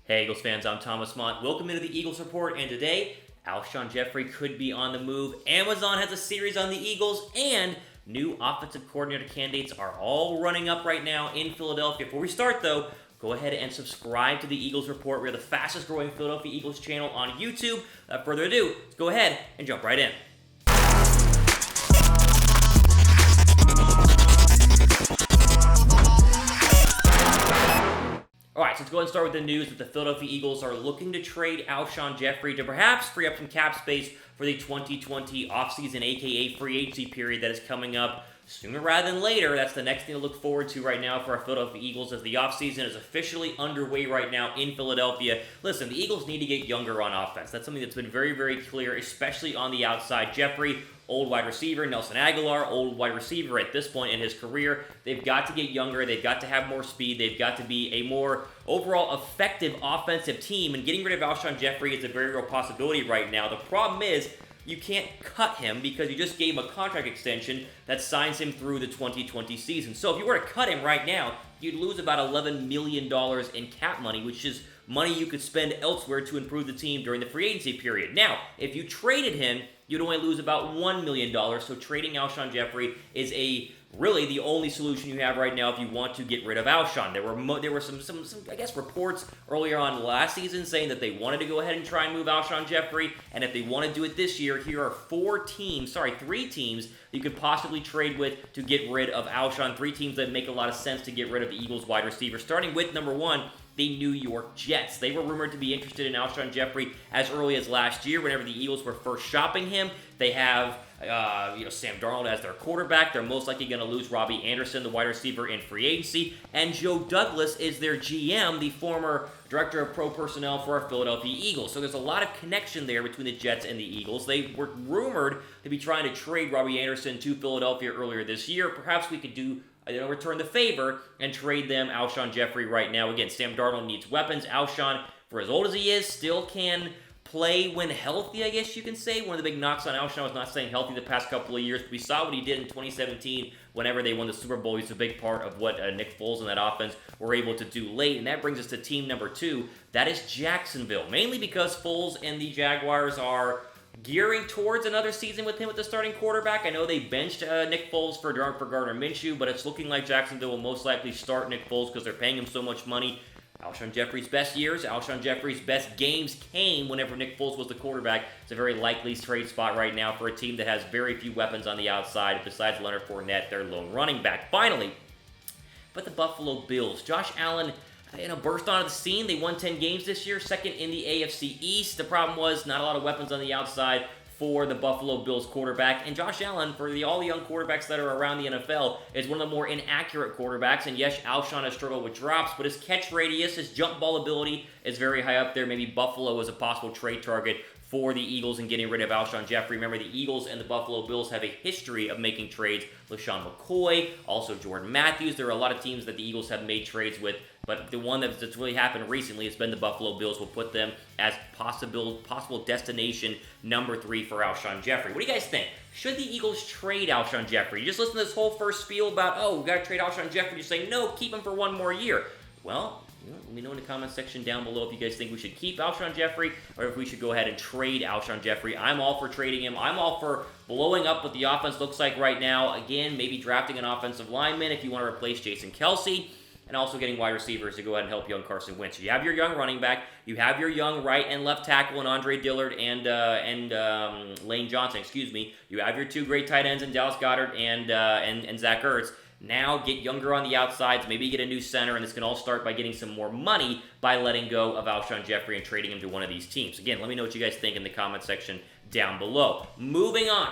Hey Eagles fans, I'm Thomas Mott. Welcome into the Eagles Report, and today, Alshon Jeffery could be on the move. Amazon has a series on the Eagles, and new offensive coordinator candidates are all running up right now in Philadelphia. Before we start, though, go ahead and subscribe to the Eagles Report. We're the fastest growing Philadelphia Eagles channel on YouTube. Without further ado, let's go ahead and jump right in. Alright, so let's go ahead and start with the news that the Philadelphia Eagles are looking to trade Alshon Jeffery to perhaps free up some cap space for the 2020 offseason, aka free agency period that is coming up sooner rather than later. That's the next thing to look forward to right now for our Philadelphia Eagles as the offseason is officially underway right now in Philadelphia. Listen, the Eagles need to get younger on offense. That's something that's been very, very clear, especially on the outside. Jeffery, old wide receiver. Nelson Aguilar, old wide receiver at this point in his career. They've got to get younger. They've got to have more speed. They've got to be a more overall effective offensive team. And getting rid of Alshon Jeffery is a very real possibility right now. The problem is you can't cut him because you just gave him a contract extension that signs him through the 2020 season. So if you were to cut him right now, you'd lose about $11 million in cap money, which is money you could spend elsewhere to improve the team during the free agency period. Now, if you traded him, you'd only lose about $1 million, so trading Alshon Jeffery is really the only solution you have right now if you want to get rid of Alshon. There were some I guess reports earlier on last season saying that they wanted to go ahead and try and move Alshon Jeffery, and if they want to do it this year, here are three teams you could possibly trade with to get rid of Alshon. Three teams that make a lot of sense to get rid of the Eagles wide receiver, starting with number one, the New York Jets. They were rumored to be interested in Alshon Jeffery as early as last year whenever the Eagles were first shopping him. They have Sam Darnold as their quarterback. They're most likely going to lose Robbie Anderson, the wide receiver, in free agency. And Joe Douglas is their GM, the former director of pro personnel for our Philadelphia Eagles. So there's a lot of connection there between the Jets and the Eagles. They were rumored to be trying to trade Robbie Anderson to Philadelphia earlier this year. Perhaps we could return the favor and trade them Alshon Jeffery right now. Again, Sam Darnold needs weapons. Alshon, for as old as he is, still can play when healthy, I guess you can say. One of the big knocks on Alshon was not staying healthy the past couple of years, but we saw what he did in 2017 whenever they won the Super Bowl. He's a big part of what Nick Foles and that offense were able to do late, and that brings us to team number two. That is Jacksonville, mainly because Foles and the Jaguars are gearing towards another season with him at the starting quarterback. I know they benched Nick Foles for Gardner Minshew, but it's looking like Jacksonville will most likely start Nick Foles because they're paying him so much money. Alshon Jeffery's best years, Alshon Jeffery's best games came whenever Nick Foles was the quarterback. It's a very likely trade spot right now for a team that has very few weapons on the outside besides Leonard Fournette, their lone running back. Finally, but the Buffalo Bills. Josh Allen burst onto the scene. They won 10 games this year, second in the AFC East. The problem was not a lot of weapons on the outside for the Buffalo Bills quarterback. And Josh Allen, for all the young quarterbacks that are around the NFL, is one of the more inaccurate quarterbacks. And yes, Alshon has struggled with drops, but his catch radius, his jump ball ability is very high up there. Maybe Buffalo is a possible trade target for the Eagles and getting rid of Alshon Jeffery. Remember, the Eagles and the Buffalo Bills have a history of making trades. LaShawn McCoy, also Jordan Matthews. There are a lot of teams that the Eagles have made trades with, but the one that's really happened recently has been the Buffalo Bills. Will put them as possible destination number 3 for Alshon Jeffery. What do you guys think? Should the Eagles trade Alshon Jeffery? You just listen to this whole first spiel about, we got to trade Alshon Jeffery. You say, no, keep him for one more year. Well, let me know in the comment section down below if you guys think we should keep Alshon Jeffery or if we should go ahead and trade Alshon Jeffery. I'm all for trading him. I'm all for blowing up what the offense looks like right now. Again, maybe drafting an offensive lineman if you want to replace Jason Kelce, and also getting wide receivers to go ahead and help young Carson Wentz. You have your young running back. You have your young right and left tackle in Andre Dillard and Lane Johnson. You have your two great tight ends in Dallas Goedert and Zach Ertz. Now get younger on the outsides, maybe get a new center, and this can all start by getting some more money by letting go of Alshon Jeffery and trading him to one of these teams. Again, let me know what you guys think in the comment section down below. Moving on.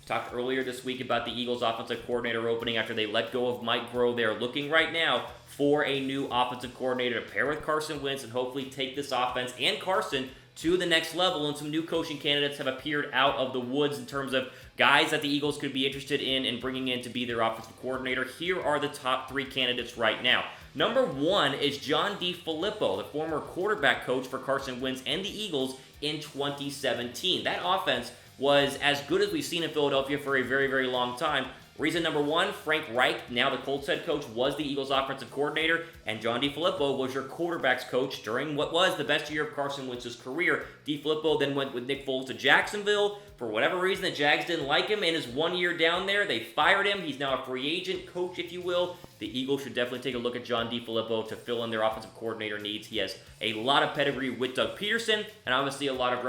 We talked earlier this week about the Eagles offensive coordinator opening after they let go of Mike Groh. They're looking right now for a new offensive coordinator to pair with Carson Wentz and hopefully take this offense and Carson to the next level, and some new coaching candidates have appeared out of the woods in terms of guys that the Eagles could be interested in and bringing in to be their offensive coordinator. Here are the top 3 candidates right now. Number 1 is John DeFilippo, the former quarterback coach for Carson Wentz and the Eagles in 2017. That offense was as good as we've seen in Philadelphia for a very, very long time. Reason number one, Frank Reich, now the Colts head coach, was the Eagles offensive coordinator, and John DeFilippo was your quarterbacks coach during what was the best year of Carson Wentz's career. DeFilippo then went with Nick Foles to Jacksonville. For whatever reason, the Jags didn't like him in his 1 year down there. They fired him. He's now a free agent coach, if you will. The Eagles should definitely take a look at John DeFilippo to fill in their offensive coordinator needs. He has a lot of pedigree with Doug Peterson, and obviously a lot of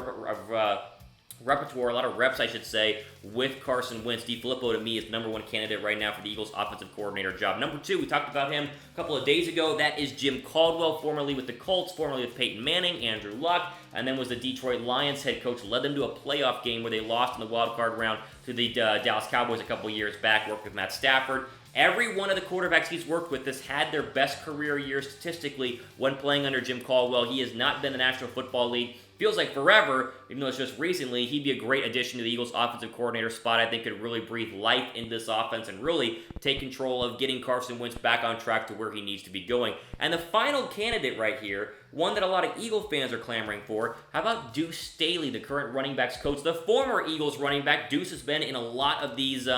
repertoire, a lot of reps, I should say, with Carson Wentz. DeFilippo, to me, is the number one candidate right now for the Eagles' offensive coordinator job. Number two, we talked about him a couple of days ago. That is Jim Caldwell, formerly with the Colts, formerly with Peyton Manning, Andrew Luck, and then was the Detroit Lions head coach. Led them to a playoff game where they lost in the wild card round to the Dallas Cowboys a couple years back. Worked with Matt Stafford. Every one of the quarterbacks he's worked with has had their best career year statistically when playing under Jim Caldwell. He has not been in the National Football League. Feels like forever, even though it's just recently. He'd be a great addition to the Eagles' offensive coordinator spot. I think could really breathe life into this offense and really take control of getting Carson Wentz back on track to where he needs to be going. And the final candidate right here, one that a lot of Eagle fans are clamoring for, how about Deuce Staley, the current running backs coach, the former Eagles running back. Deuce has been in a lot of these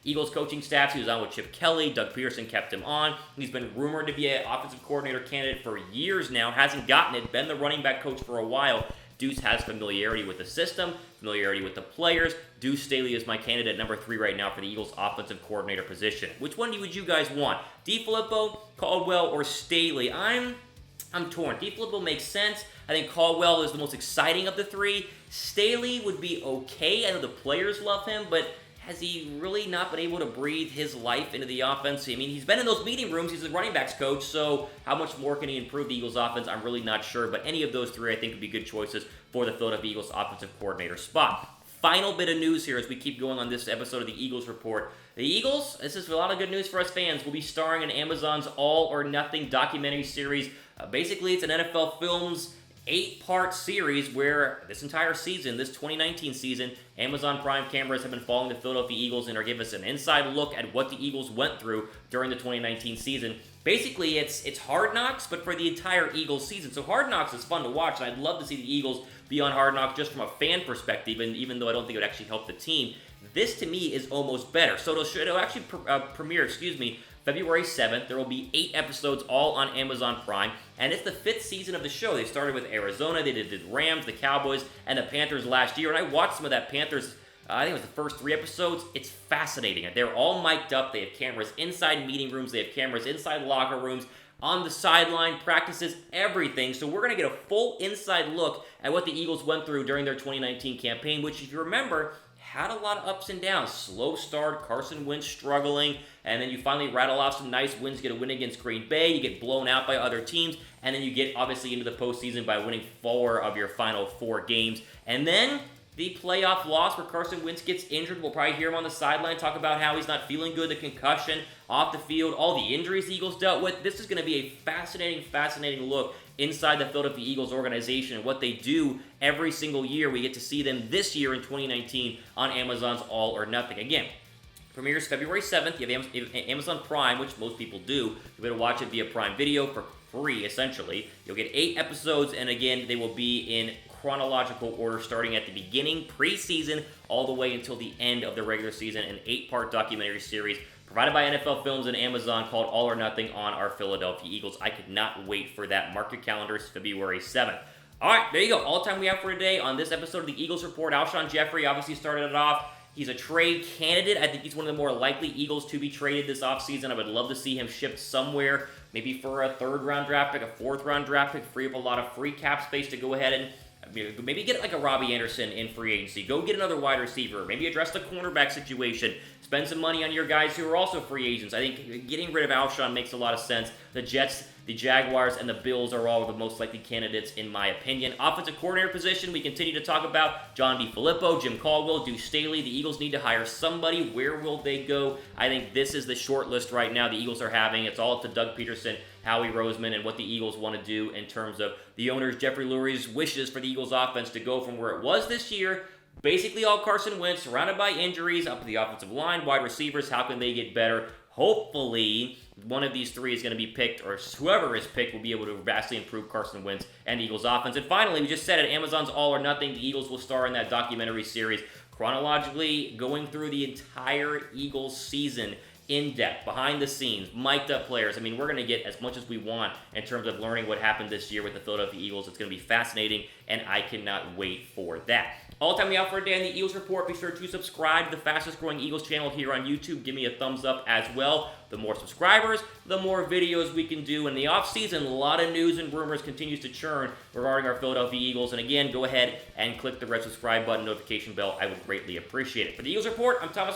Eagles coaching staffs. He was on with Chip Kelly. Doug Peterson kept him on. He's been rumored to be an offensive coordinator candidate for years now. Hasn't gotten it. Been the running back coach for a while. Deuce has familiarity with the system, familiarity with the players. Deuce Staley is my candidate number 3 right now for the Eagles offensive coordinator position. Which one would you guys want? DeFilippo, Caldwell, or Staley? I'm torn. DeFilippo makes sense. I think Caldwell is the most exciting of the 3. Staley would be okay. I know the players love him, but has he really not been able to breathe his life into the offense? I mean, he's been in those meeting rooms. He's a running backs coach, so how much more can he improve the Eagles offense? I'm really not sure, but any of those 3 I think would be good choices for the Philadelphia Eagles offensive coordinator spot. Final bit of news here as we keep going on this episode of the Eagles Report. The Eagles, this is a lot of good news for us fans, will be starring in Amazon's All or Nothing documentary series. Basically, it's an NFL Films 8-part series where this entire season, this 2019 season, Amazon Prime cameras have been following the Philadelphia Eagles and are giving us an inside look at what the Eagles went through during the 2019 season. Basically, it's Hard Knocks, but for the entire Eagles season. So Hard Knocks is fun to watch, and I'd love to see the Eagles be on Hard Knocks just from a fan perspective, and even though I don't think it would actually help the team. This, to me, is almost better. So it'll actually premiere, February 7th. There will be 8 episodes all on Amazon Prime, and it's the 5th season of the show. They started with Arizona, they did the Rams, the Cowboys, and the Panthers last year, and I watched some of that Panthers, I think it was the first 3 episodes. It's fascinating. They're all mic'd up. They have cameras inside meeting rooms. They have cameras inside locker rooms, on the sideline, practices, everything. So we're going to get a full inside look at what the Eagles went through during their 2019 campaign, which, if you remember, had a lot of ups and downs. Slow start, Carson Wentz struggling, and then you finally rattle off some nice wins, get a win against Green Bay, you get blown out by other teams, and then you get, obviously, into the postseason by winning 4 of your final 4 games. And then the playoff loss where Carson Wentz gets injured. We'll probably hear him on the sideline talk about how he's not feeling good, the concussion, off the field, all the injuries the Eagles dealt with. This is going to be a fascinating look inside the Philadelphia Eagles organization and what they do every single year. We get to see them this year in 2019 on Amazon's All or Nothing. Again, premieres February 7th. You have Amazon Prime, which most people do. You better watch it via Prime Video for free, essentially. You'll get 8 episodes, and again, they will be in chronological order, starting at the beginning, preseason, all the way until the end of the regular season. An 8-part documentary series provided by NFL Films and Amazon called All or Nothing on our Philadelphia Eagles. I could not wait for that. Mark your calendars, February 7th. All right, there you go. All the time we have for today on this episode of the Eagles Report. Alshon Jeffery obviously started it off. He's a trade candidate. I think he's one of the more likely Eagles to be traded this offseason. I would love to see him shipped somewhere, maybe for a 3rd-round draft pick, a 4th-round draft pick, free up a lot of free cap space to go ahead and maybe get like a Robbie Anderson in free agency. Go get another wide receiver. Maybe address the cornerback situation. Spend some money on your guys who are also free agents. I think getting rid of Alshon makes a lot of sense. The Jets, the Jaguars, and the Bills are all the most likely candidates, in my opinion. Offensive coordinator position, we continue to talk about John DeFilippo, Jim Caldwell, Deuce Staley. The Eagles need to hire somebody. Where will they go? I think this is the short list right now the Eagles are having. It's all up to Doug Peterson, Howie Roseman, and what the Eagles want to do in terms of the owner's Jeffrey Lurie's wishes for the Eagles offense to go from where it was this year, basically all Carson Wentz, surrounded by injuries, up to the offensive line, wide receivers. How can they get better? Hopefully, one of these 3 is going to be picked, or whoever is picked will be able to vastly improve Carson Wentz and the Eagles offense. And finally, we just said it, Amazon's All or Nothing. The Eagles will star in that documentary series chronologically going through the entire Eagles season in depth, behind the scenes, mic'd up players. I mean, we're going to get as much as we want in terms of learning what happened this year with the Philadelphia Eagles. It's going to be fascinating, and I cannot wait for that. All the time we have for today on the Eagles Report. Be sure to subscribe to the fastest growing Eagles channel here on YouTube. Give me a thumbs up as well. The more subscribers, the more videos we can do. In the offseason, a lot of news and rumors continues to churn regarding our Philadelphia Eagles. And again, go ahead and click the red subscribe button, notification bell. I would greatly appreciate it. For the Eagles Report, I'm Thomas